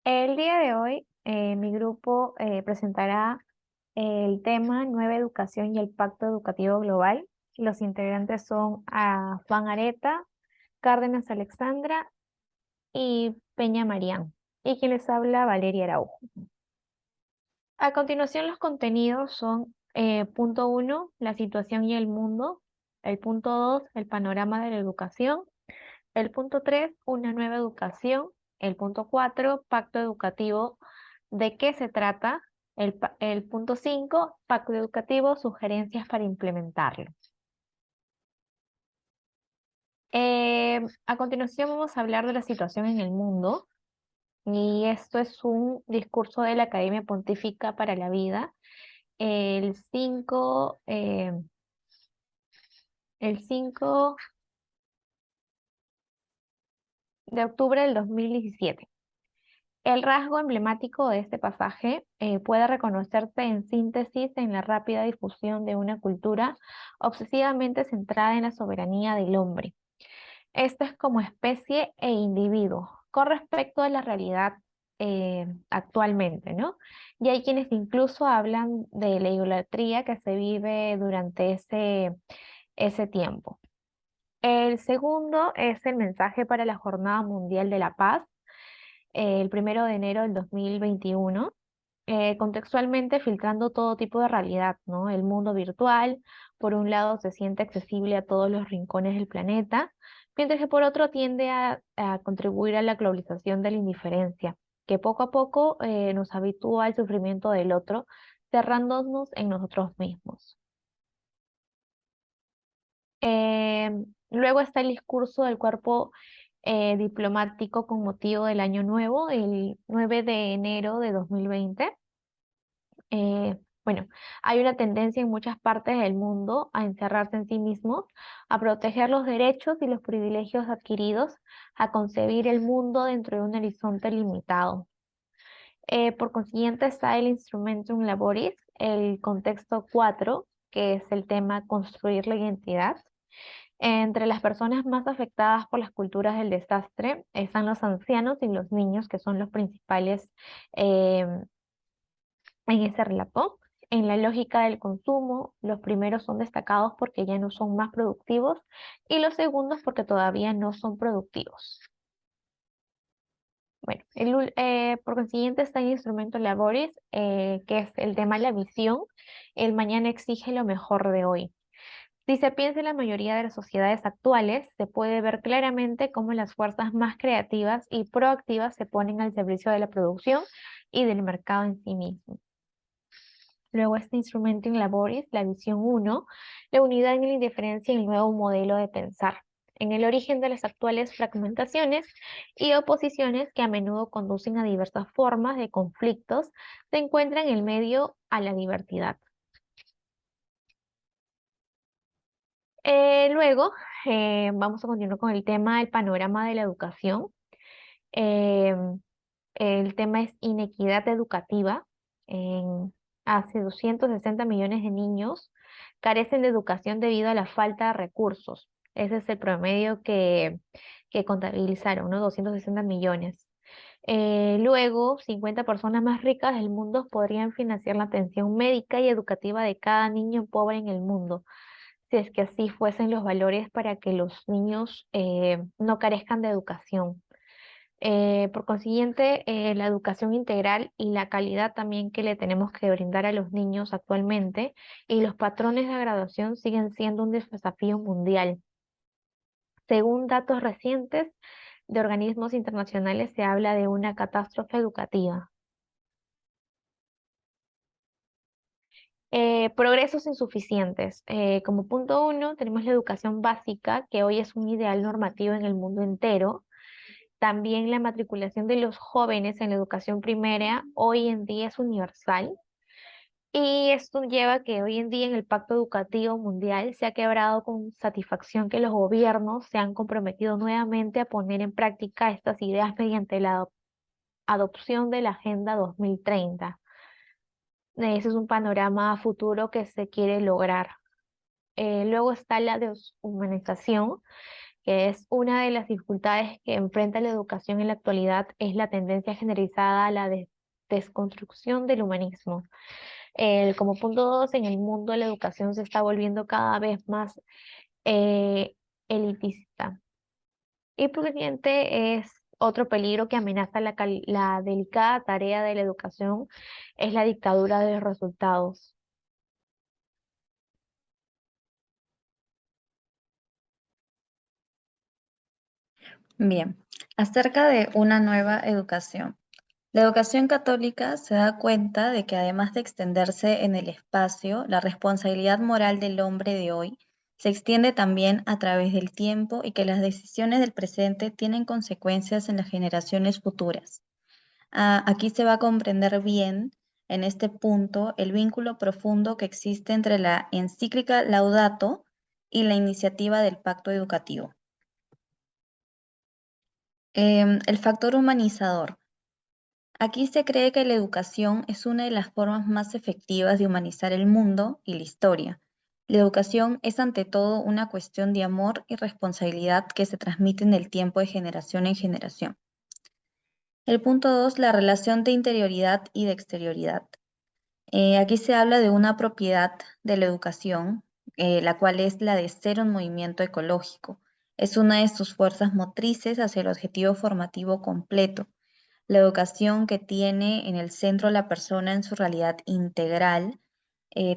El día de hoy, mi grupo presentará el tema Nueva Educación y el Pacto Educativo Global. Los integrantes son Juan Areta, Cárdenas Alexandra y Peña Marián. Y quien les habla, Valeria Araujo. A continuación, los contenidos son punto uno, la situación y el mundo. El punto 2, el panorama de la educación. El punto 3, una nueva educación. El punto 4, pacto educativo. ¿De qué se trata? El punto 5, pacto educativo, sugerencias para implementarlo. A continuación vamos a hablar de la situación en el mundo. Y esto es un discurso de la Academia Pontífica para la Vida. El 5, el 5 de octubre del 2017. El rasgo emblemático de este pasaje puede reconocerse en síntesis en la rápida difusión de una cultura obsesivamente centrada en la soberanía del hombre. Esto es como especie e individuo con respecto a la realidad actualmente, ¿no? Y hay quienes incluso hablan de la idolatría que se vive durante ese tiempo. El segundo es el mensaje para la Jornada Mundial de la Paz, el 1 de enero del 2021, contextualmente filtrando todo tipo de realidad, ¿no? El mundo virtual, por un lado, se siente accesible a todos los rincones del planeta, mientras que por otro tiende a contribuir a la globalización de la indiferencia, que poco a poco nos habitúa al sufrimiento del otro, cerrándonos en nosotros mismos. Eh, Luego está el discurso del cuerpo diplomático con motivo del Año Nuevo, el 9 de enero de 2020. Bueno, hay una tendencia en muchas partes del mundo a encerrarse en sí mismos, a proteger los derechos y los privilegios adquiridos, a concebir el mundo dentro de un horizonte limitado. Por consiguiente está el Instrumentum Laboris, el contexto 4, que es el tema construir la identidad. Entre las personas más afectadas por las culturas del desastre están los ancianos y los niños, que son los principales eh, en ese relato. En la lógica del consumo, los primeros son destacados porque ya no son más productivos y los segundos porque todavía no son productivos. Bueno, por consiguiente está el instrumento Laboris, que es el tema de la visión. El mañana exige lo mejor de hoy. Si se piensa en la mayoría de las sociedades actuales, se puede ver claramente cómo las fuerzas más creativas y proactivas se ponen al servicio de la producción y del mercado en sí mismo. Luego este instrumento in laboris, la visión uno, la unidad en la indiferencia y el nuevo modelo de pensar, en el origen de las actuales fragmentaciones y oposiciones que a menudo conducen a diversas formas de conflictos, se encuentra en el medio a la diversidad. Luego, vamos a continuar con el tema del panorama de la educación. Eh, el tema es inequidad educativa. En, Hace 260 millones de niños carecen de educación debido a la falta de recursos. Ese es el promedio que contabilizaron, ¿no? 260 millones. Luego, 50 personas más ricas del mundo podrían financiar la atención médica y educativa de cada niño pobre en el mundo, si es que así fuesen los valores para que los niños no carezcan de educación. Por consiguiente, la educación integral y la calidad también que le tenemos que brindar a los niños actualmente y los patrones de graduación siguen siendo un desafío mundial. Según datos recientes de organismos internacionales, se habla de una catástrofe educativa. Progresos insuficientes. Como punto uno, tenemos la educación básica, que hoy es un ideal normativo en el mundo entero. También la matriculación de los jóvenes en la educación primaria hoy en día es universal. Y esto lleva a que hoy en día en el Pacto Educativo Mundial se ha quebrado con satisfacción que los gobiernos se han comprometido nuevamente a poner en práctica estas ideas mediante la adopción de la Agenda 2030. Ese es un panorama futuro que se quiere lograr. Luego está la deshumanización. que es una de las dificultades que enfrenta la educación en la actualidad, es la tendencia generalizada a la desconstrucción del humanismo. Como punto dos, en el mundo la educación se está volviendo cada vez más eh, elitista. Y por consiguiente es otro peligro que amenaza la delicada tarea de la educación, es la dictadura de los resultados. Bien, acerca de una nueva educación. La educación católica se da cuenta de que además de extenderse en el espacio, la responsabilidad moral del hombre de hoy se extiende también a través del tiempo y que las decisiones del presente tienen consecuencias en las generaciones futuras. Aquí se va a comprender bien en este punto el vínculo profundo que existe entre la encíclica Laudato y la iniciativa del Pacto Educativo. El factor humanizador. Aquí se cree que la educación es una de las formas más efectivas de humanizar el mundo y la historia. La educación es ante todo una cuestión de amor y responsabilidad que se transmite en el tiempo de generación en generación. El punto 2, la relación de interioridad y de exterioridad. Aquí se habla de una propiedad de la educación, la cual es la de ser un movimiento ecológico. Es una de sus fuerzas motrices hacia el objetivo formativo completo. La educación que tiene en el centro a la persona en su realidad integral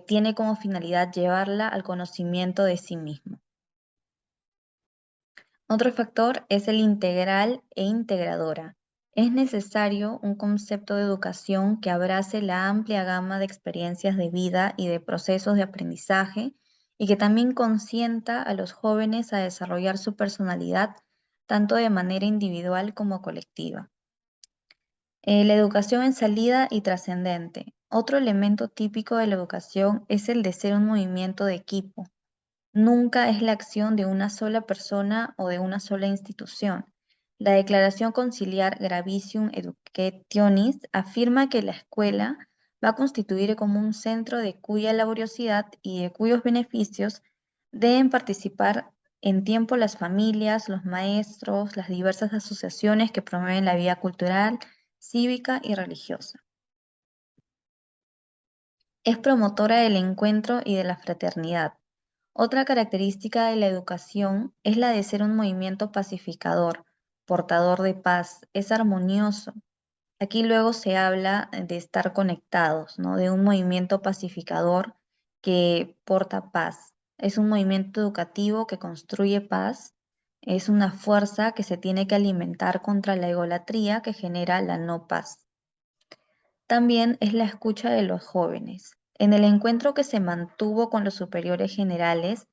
tiene como finalidad llevarla al conocimiento de sí mismo. Otro factor es el integral e integradora. Es necesario un concepto de educación que abrace la amplia gama de experiencias de vida y de procesos de aprendizaje y que también consienta a los jóvenes a desarrollar su personalidad tanto de manera individual como colectiva. La educación en salida y trascendente. Otro elemento típico de la educación es el de ser un movimiento de equipo. Nunca es la acción de una sola persona o de una sola institución. La Declaración Conciliar Gravisium Educationis afirma que la escuela va a constituir como un centro de cuya laboriosidad y de cuyos beneficios deben participar en tiempo las familias, los maestros, las diversas asociaciones que promueven la vida cultural, cívica y religiosa. Es promotora del encuentro y de la fraternidad. Otra característica de la educación es la de ser un movimiento pacificador, portador de paz, es armonioso. Aquí luego se habla de estar conectados, ¿no? De un movimiento pacificador que porta paz. Es un movimiento educativo que construye paz. Es una fuerza que se tiene que alimentar contra la egolatría que genera la no paz. También es la escucha de los jóvenes. En el encuentro que se mantuvo con los superiores generales,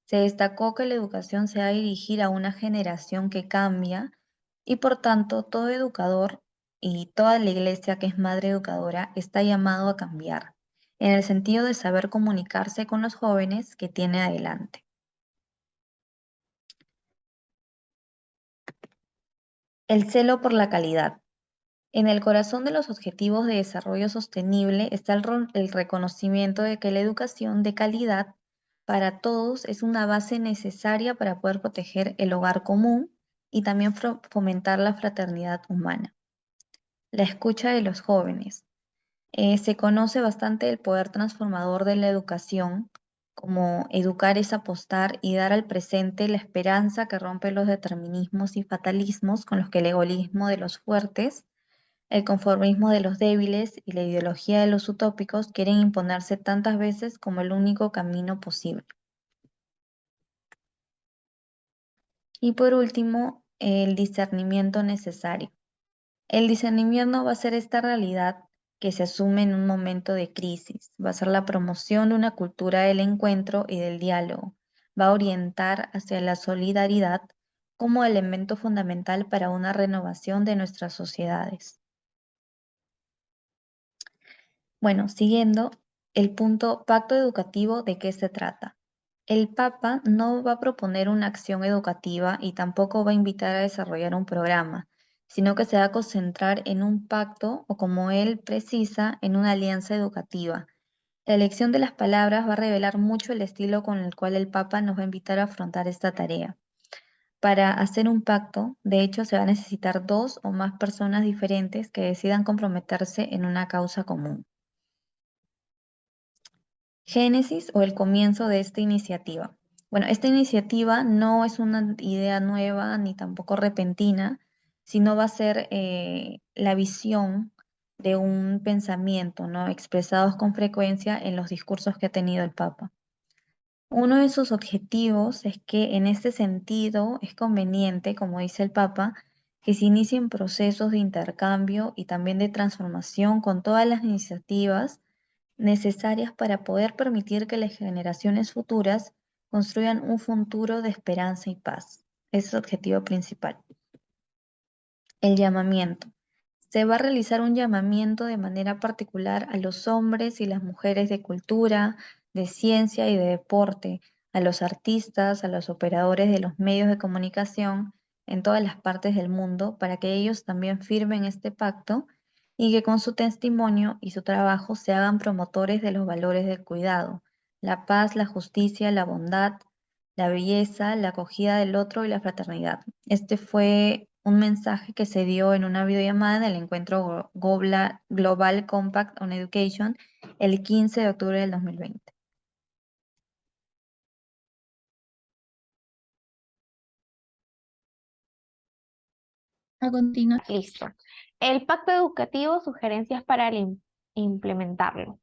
se destacó que la educación se va a dirigir a una generación que cambia y por tanto todo educador y toda la iglesia que es madre educadora está llamado a cambiar, en el sentido de saber comunicarse con los jóvenes que tiene adelante. El celo por la calidad. En el corazón de los objetivos de desarrollo sostenible está el reconocimiento de que la educación de calidad para todos es una base necesaria para poder proteger el hogar común y también fomentar la fraternidad humana. La escucha de los jóvenes. Se conoce bastante el poder transformador de la educación, como educar es apostar y dar al presente la esperanza que rompe los determinismos y fatalismos con los que el egoísmo de los fuertes, el conformismo de los débiles y la ideología de los utópicos quieren imponerse tantas veces como el único camino posible. Y por último, el discernimiento necesario. El discernimiento va a ser esta realidad que se asume en un momento de crisis, va a ser la promoción de una cultura del encuentro y del diálogo, va a orientar hacia la solidaridad como elemento fundamental para una renovación de nuestras sociedades. Bueno, siguiendo el punto pacto educativo, ¿de qué se trata? El Papa no va a proponer una acción educativa y tampoco va a invitar a desarrollar un programa, sino que se va a concentrar en un pacto o, como él precisa, en una alianza educativa. La elección de las palabras va a revelar mucho el estilo con el cual el Papa nos va a invitar a afrontar esta tarea. Para hacer un pacto, de hecho, se va a necesitar dos o más personas diferentes que decidan comprometerse en una causa común. Génesis o el comienzo de esta iniciativa. Bueno, esta iniciativa no es una idea nueva ni tampoco repentina, sino va a ser la visión de un pensamiento, ¿no? Expresados con frecuencia en los discursos que ha tenido el Papa. Uno de sus objetivos es que en este sentido es conveniente, como dice el Papa, que se inicien procesos de intercambio y también de transformación con todas las iniciativas necesarias para poder permitir que las generaciones futuras construyan un futuro de esperanza y paz. Ese es el objetivo principal. El llamamiento. Se va a realizar un llamamiento de manera particular a los hombres y las mujeres de cultura, de ciencia y de deporte, a los artistas, a los operadores de los medios de comunicación en todas las partes del mundo, para que ellos también firmen este pacto y que con su testimonio y su trabajo se hagan promotores de los valores del cuidado, la paz, la justicia, la bondad, la belleza, la acogida del otro y la fraternidad. Este fue un mensaje que se dio en una videollamada en el encuentro Global Compact on Education el 15 de octubre del 2020. A continuación, Listo. El pacto educativo, sugerencias para implementarlo.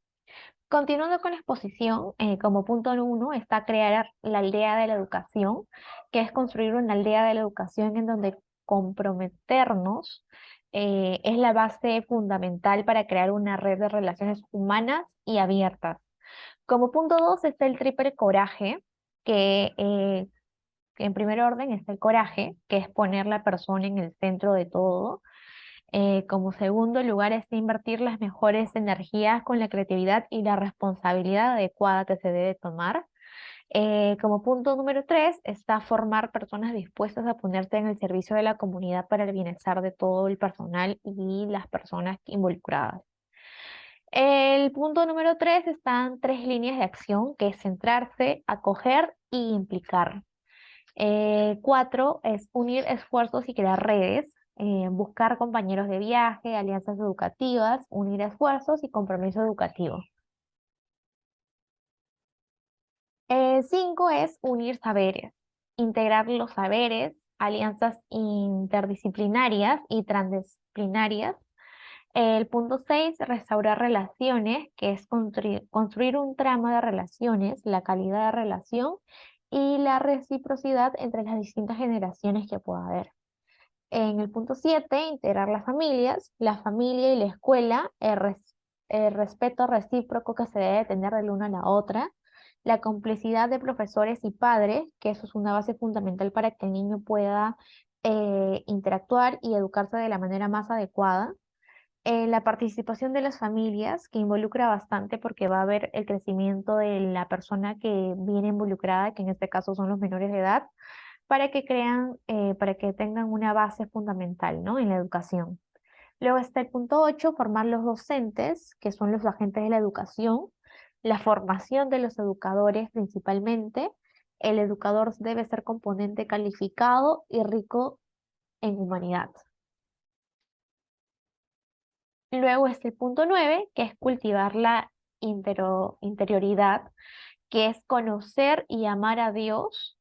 Continuando con la exposición, como punto 1 está crear la aldea de la educación, que es construir una aldea de la educación en donde comprometernos es la base fundamental para crear una red de relaciones humanas y abiertas. Como punto 2 está el triple coraje, que en primer orden está el coraje, que es poner la persona en el centro de todo. Como segundo lugar está invertir las mejores energías con la creatividad y la responsabilidad adecuada que se debe tomar. Como punto número 3 está formar personas dispuestas a ponerse en el servicio de la comunidad para el bienestar de todo el personal y las personas involucradas. El punto número 3 están 3 líneas de acción, que es centrarse, acoger y implicar. 4 es unir esfuerzos y crear redes, buscar compañeros de viaje, alianzas educativas, unir esfuerzos y compromiso educativo. 5 es unir saberes, integrar los saberes, alianzas interdisciplinarias y transdisciplinarias. El punto 6, restaurar relaciones, que es construir un tramo de relaciones, la calidad de relación y la reciprocidad entre las distintas generaciones que pueda haber. En el punto 7, integrar las familias, la familia y la escuela, el respeto recíproco que se debe tener de la una a la otra, la complicidad de profesores y padres, que eso es una base fundamental para que el niño pueda interactuar y educarse de la manera más adecuada. La participación de las familias, que involucra bastante porque va a haber el crecimiento de la persona que viene involucrada, que en este caso son los menores de edad, para que para que tengan una base fundamental, ¿no? En la educación. Luego está el punto 8, formar los docentes, que son los agentes de la educación, la formación de los educadores principalmente. El educador debe ser componente calificado y rico en humanidad. Luego está el punto 9, que es cultivar la interioridad, que es conocer y amar a Dios,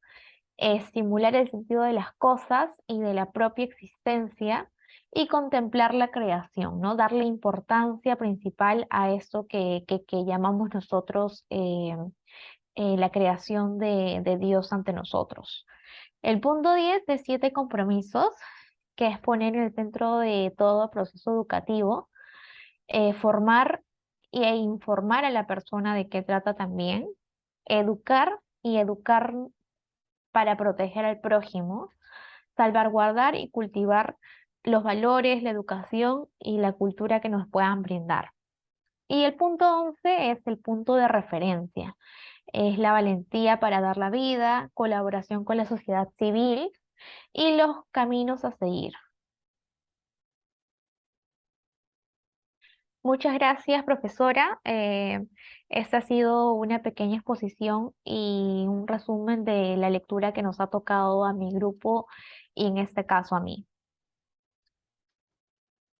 estimular el sentido de las cosas y de la propia existencia y contemplar la creación, ¿no? Darle importancia principal a esto que llamamos nosotros la creación de Dios ante nosotros. El punto 10 de 7 compromisos, que es poner en el centro de todo proceso educativo, formar e informar a la persona de qué trata también, educar y educar para proteger al prójimo, salvaguardar y cultivar los valores, la educación y la cultura que nos puedan brindar. Y el punto 11 es el punto de referencia. Es la valentía para dar la vida, colaboración con la sociedad civil y los caminos a seguir. Muchas gracias, profesora. Esta ha sido una pequeña exposición y un resumen de la lectura que nos ha tocado a mi grupo y en este caso a mí.